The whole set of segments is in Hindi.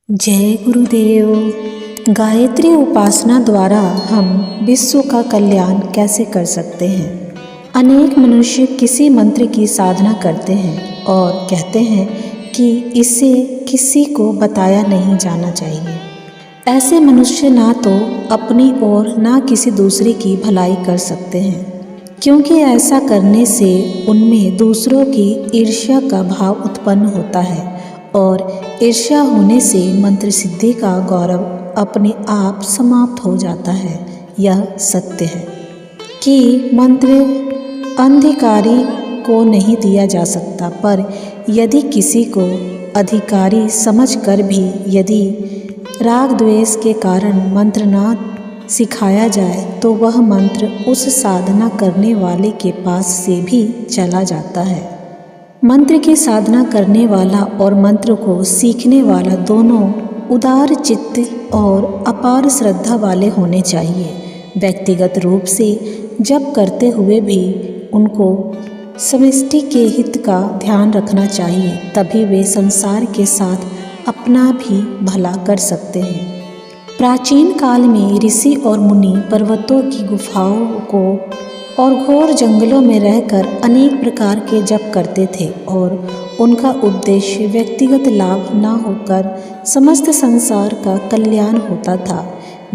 जय गुरुदेव। गायत्री उपासना द्वारा हम विश्व का कल्याण कैसे कर सकते हैं। अनेक मनुष्य किसी मंत्र की साधना करते हैं और कहते हैं कि इसे किसी को बताया नहीं जाना चाहिए। ऐसे मनुष्य ना तो अपनी और ना किसी दूसरे की भलाई कर सकते हैं, क्योंकि ऐसा करने से उनमें दूसरों की ईर्ष्या का भाव उत्पन्न होता है और ईर्ष्या होने से मंत्र सिद्धि का गौरव अपने आप समाप्त हो जाता है। यह सत्य है कि मंत्र अधिकारी को नहीं दिया जा सकता, पर यदि किसी को अधिकारी समझकर भी यदि राग द्वेष के कारण मंत्र ना सिखाया जाए तो वह मंत्र उस साधना करने वाले के पास से भी चला जाता है। मंत्र की साधना करने वाला और मंत्र को सीखने वाला दोनों उदार चित्त और अपार श्रद्धा वाले होने चाहिए। व्यक्तिगत रूप से जप करते हुए भी उनको समष्टि के हित का ध्यान रखना चाहिए, तभी वे संसार के साथ अपना भी भला कर सकते हैं। प्राचीन काल में ऋषि और मुनि पर्वतों की गुफाओं को और घोर जंगलों में रहकर अनेक प्रकार के जप करते थे और उनका उद्देश्य व्यक्तिगत लाभ न होकर समस्त संसार का कल्याण होता था।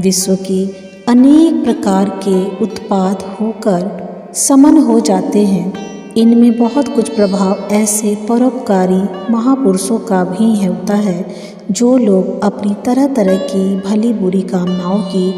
विश्व की अनेक प्रकार के उत्पाद होकर समन हो जाते हैं। इनमें बहुत कुछ प्रभाव ऐसे परोपकारी महापुरुषों का भी होता है जो लोग अपनी तरह तरह की भली बुरी कामनाओं की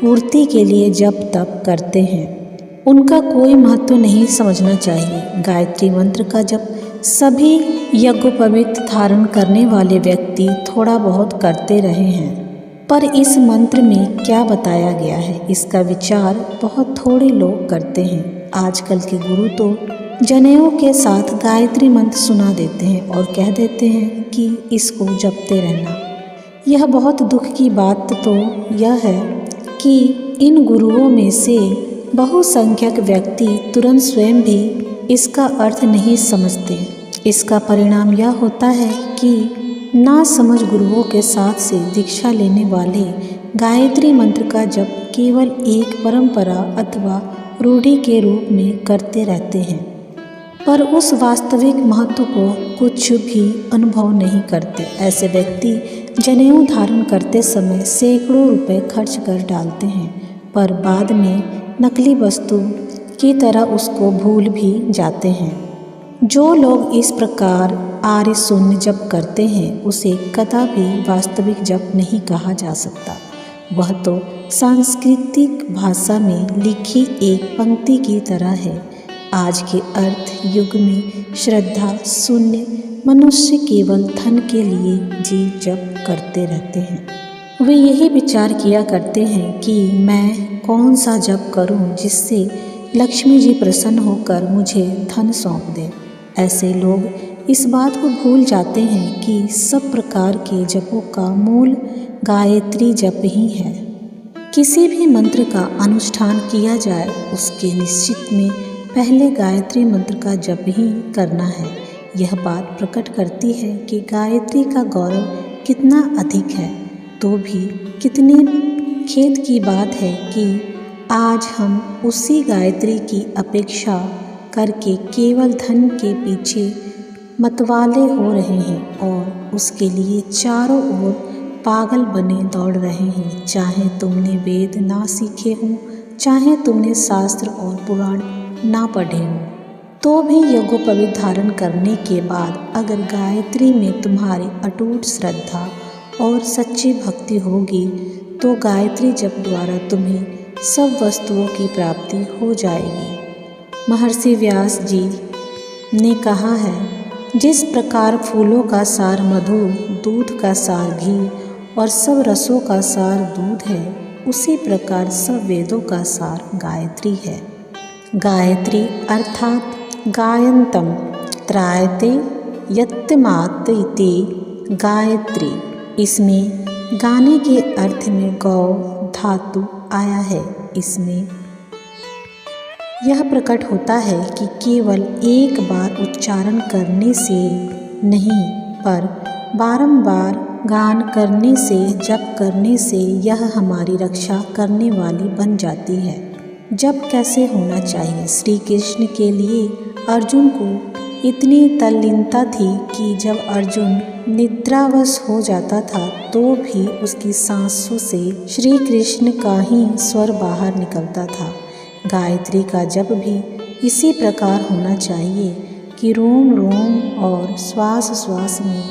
पूर्ति के लिए जप तप करते हैं। उनका कोई महत्व नहीं समझना चाहिए। गायत्री मंत्र का जप सभी यज्ञोपवीत धारण करने वाले व्यक्ति थोड़ा बहुत करते रहे हैं, पर इस मंत्र में क्या बताया गया है इसका विचार बहुत थोड़े लोग करते हैं। आजकल के गुरु तो जनेऊ के साथ गायत्री मंत्र सुना देते हैं और कह देते हैं कि इसको जपते रहना। यह बहुत दुख की बात तो यह है कि इन गुरुओं में से बहुसंख्यक व्यक्ति तुरंत स्वयं भी इसका अर्थ नहीं समझते। इसका परिणाम यह होता है कि ना समझ गुरुओं के साथ से दीक्षा लेने वाले गायत्री मंत्र का जप केवल एक परंपरा अथवा रूढ़ि के रूप में करते रहते हैं, पर उस वास्तविक महत्व को कुछ भी अनुभव नहीं करते। ऐसे व्यक्ति जनेऊ धारण करते समय सैकड़ों रुपए खर्च कर डालते हैं, पर बाद में नकली वस्तु की तरह उसको भूल भी जाते हैं। जो लोग इस प्रकार आर्य शून्य जप करते हैं उसे कदापि वास्तविक जप नहीं कहा जा सकता। वह तो सांस्कृतिक भाषा में लिखी एक पंक्ति की तरह है। आज के अर्थ युग में श्रद्धा शून्य मनुष्य केवल धन के लिए जी जप करते रहते हैं। वे यही विचार किया करते हैं कि मैं कौन सा जप करूं जिससे लक्ष्मी जी प्रसन्न होकर मुझे धन सौंप दें। ऐसे लोग इस बात को भूल जाते हैं कि सब प्रकार के जपों का मूल गायत्री जप ही है। किसी भी मंत्र का अनुष्ठान किया जाए उसके निश्चित में पहले गायत्री मंत्र का जप ही करना है। यह बात प्रकट करती है कि गायत्री का गौरव कितना अधिक है। तो भी कितने खेद की बात है कि आज हम उसी गायत्री की अपेक्षा करके केवल धन के पीछे मतवाले हो रहे हैं और उसके लिए चारों ओर पागल बने दौड़ रहे हैं। चाहे तुमने वेद ना सीखे हों, चाहे तुमने शास्त्र और पुराण ना पढ़े हों, तो भी यज्ञोपवीत धारण करने के बाद अगर गायत्री में तुम्हारी अटूट श्रद्धा और सच्ची भक्ति होगी तो गायत्री जप द्वारा तुम्हें सब वस्तुओं की प्राप्ति हो जाएगी। महर्षि व्यास जी ने कहा है, जिस प्रकार फूलों का सार मधु, दूध का सार घी और सब रसों का सार दूध है, उसी प्रकार सब वेदों का सार गायत्री है। गायत्री अर्थात गायन्तम त्रायते यत्तमात इति गायत्री। इसमें गाने के अर्थ में गौ धातु आया है। इसमें यह प्रकट होता है कि केवल एक बार उच्चारण करने से नहीं, पर बारंबार गान करने से, जप करने से यह हमारी रक्षा करने वाली बन जाती है। जप कैसे होना चाहिए? श्री कृष्ण के लिए अर्जुन को इतनी तल्लीनता थी कि जब अर्जुन निद्रावश हो जाता था तो भी उसकी सांसों से श्री कृष्ण का ही स्वर बाहर निकलता था। गायत्री का जप भी इसी प्रकार होना चाहिए कि रोम रोम और श्वास श्वास में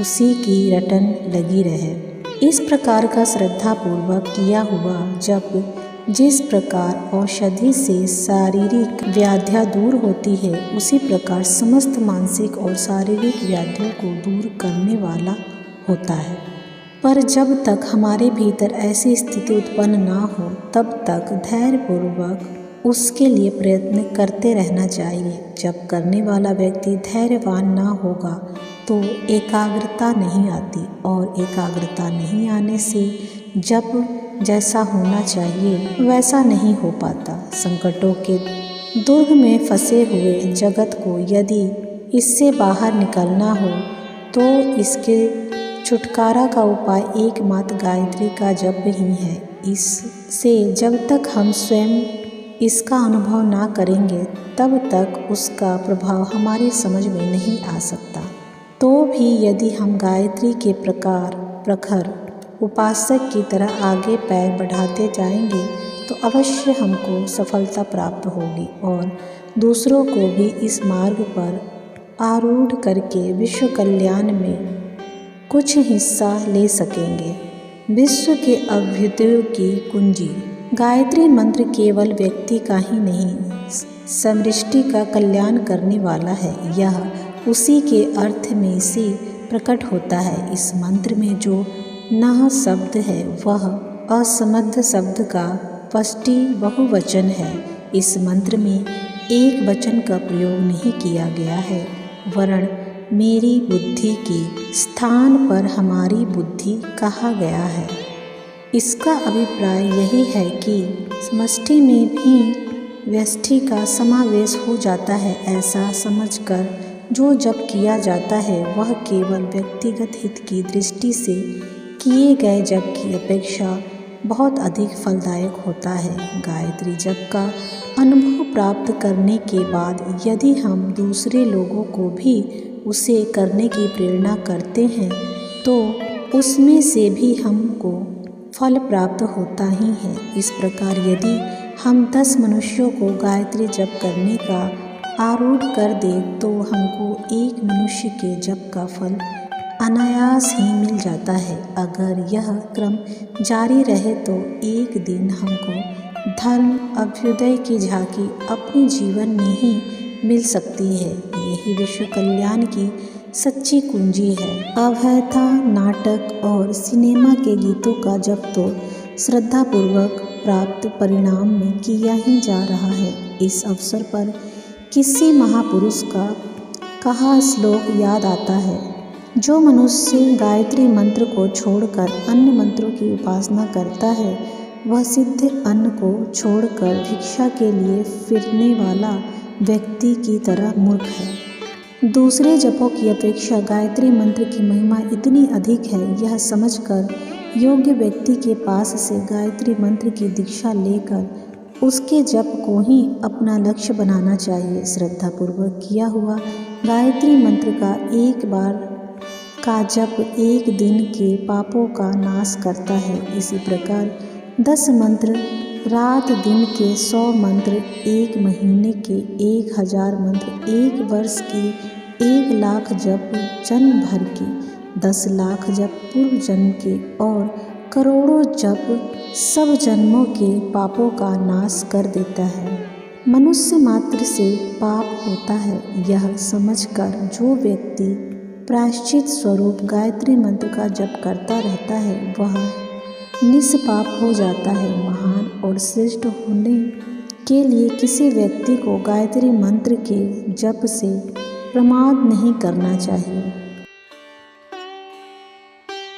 उसी की रटन लगी रहे। इस प्रकार का श्रद्धापूर्वक किया हुआ जप जिस प्रकार औषधि से शारीरिक व्याधियाँ दूर होती है, उसी प्रकार समस्त मानसिक और शारीरिक व्याधियों को दूर करने वाला होता है। पर जब तक हमारे भीतर ऐसी स्थिति उत्पन्न ना हो, तब तक धैर्यपूर्वक उसके लिए प्रयत्न करते रहना चाहिए। जब करने वाला व्यक्ति धैर्यवान ना होगा तो एकाग्रता नहीं आती, और एकाग्रता नहीं आने से जब जैसा होना चाहिए वैसा नहीं हो पाता। संकटों के दुर्ग में फंसे हुए जगत को यदि इससे बाहर निकलना हो तो इसके छुटकारा का उपाय एकमात्र गायत्री का जप ही है। इससे जब तक हम स्वयं इसका अनुभव ना करेंगे तब तक उसका प्रभाव हमारी समझ में नहीं आ सकता। तो भी यदि हम गायत्री के प्रखर उपासक की तरह आगे पैर बढ़ाते जाएंगे तो अवश्य हमको सफलता प्राप्त होगी और दूसरों को भी इस मार्ग पर आरूढ़ करके विश्व कल्याण में कुछ हिस्सा ले सकेंगे। विश्व के अभ्युदय की कुंजी। गायत्री मंत्र केवल व्यक्ति का ही नहीं, समष्टि का कल्याण करने वाला है। यह उसी के अर्थ में से प्रकट होता है। इस मंत्र में जो नः शब्द है वह असमर्थ शब्द का पष्टि बहुवचन है। इस मंत्र में एक वचन का प्रयोग नहीं किया गया है, वरन मेरी बुद्धि के स्थान पर हमारी बुद्धि कहा गया है। इसका अभिप्राय यही है कि समष्टि में भी व्यष्टि का समावेश हो जाता है। ऐसा समझकर जो जप किया जाता है वह केवल व्यक्तिगत हित की दृष्टि से किए गए जप की अपेक्षा बहुत अधिक फलदायक होता है। गायत्री जप का अनुभव प्राप्त करने के बाद यदि हम दूसरे लोगों को भी उसे करने की प्रेरणा करते हैं तो उसमें से भी हमको फल प्राप्त होता ही है। इस प्रकार यदि हम 10 मनुष्यों को गायत्री जप करने का आरूढ़ कर दें तो हमको एक मनुष्य के जप का फल अनायास ही मिल जाता है। अगर यह क्रम जारी रहे तो एक दिन हमको धर्म अभ्युदय की झांकी अपने जीवन में ही मिल सकती है। यही विश्व कल्याण की सच्ची कुंजी है। अभयथा नाटक और सिनेमा के गीतों का जप तो श्रद्धापूर्वक प्राप्त परिणाम में किया ही जा रहा है। इस अवसर पर किसी महापुरुष का कहा श्लोक याद आता है, जो मनुष्य गायत्री मंत्र को छोड़कर अन्य मंत्रों की उपासना करता है वह सिद्ध अन्न को छोड़कर भिक्षा के लिए फिरने वाला व्यक्ति की तरह मूर्ख है। दूसरे जपों की अपेक्षा गायत्री मंत्र की महिमा इतनी अधिक है, यह समझकर योग्य व्यक्ति के पास से गायत्री मंत्र की दीक्षा लेकर उसके जप को ही अपना लक्ष्य बनाना चाहिए। श्रद्धापूर्वक किया हुआ गायत्री मंत्र का एक बार का जप एक दिन के पापों का नाश करता है। इसी प्रकार 10 मंत्र, रात दिन के 100 मंत्र, एक महीने के 1000 मंत्र, एक वर्ष के 1 लाख जप, जन्म भर के 10 लाख जप, पूर्व जन्म के और करोड़ों जप सब जन्मों के पापों का नाश कर देता है। मनुष्य मात्र से पाप होता है, यह समझकर जो व्यक्ति प्रायश्चित स्वरूप गायत्री मंत्र का जप करता रहता है वह निष्पाप हो जाता है। महान और श्रेष्ठ होने के लिए किसी व्यक्ति को गायत्री मंत्र के जप से प्रमाद नहीं करना चाहिए।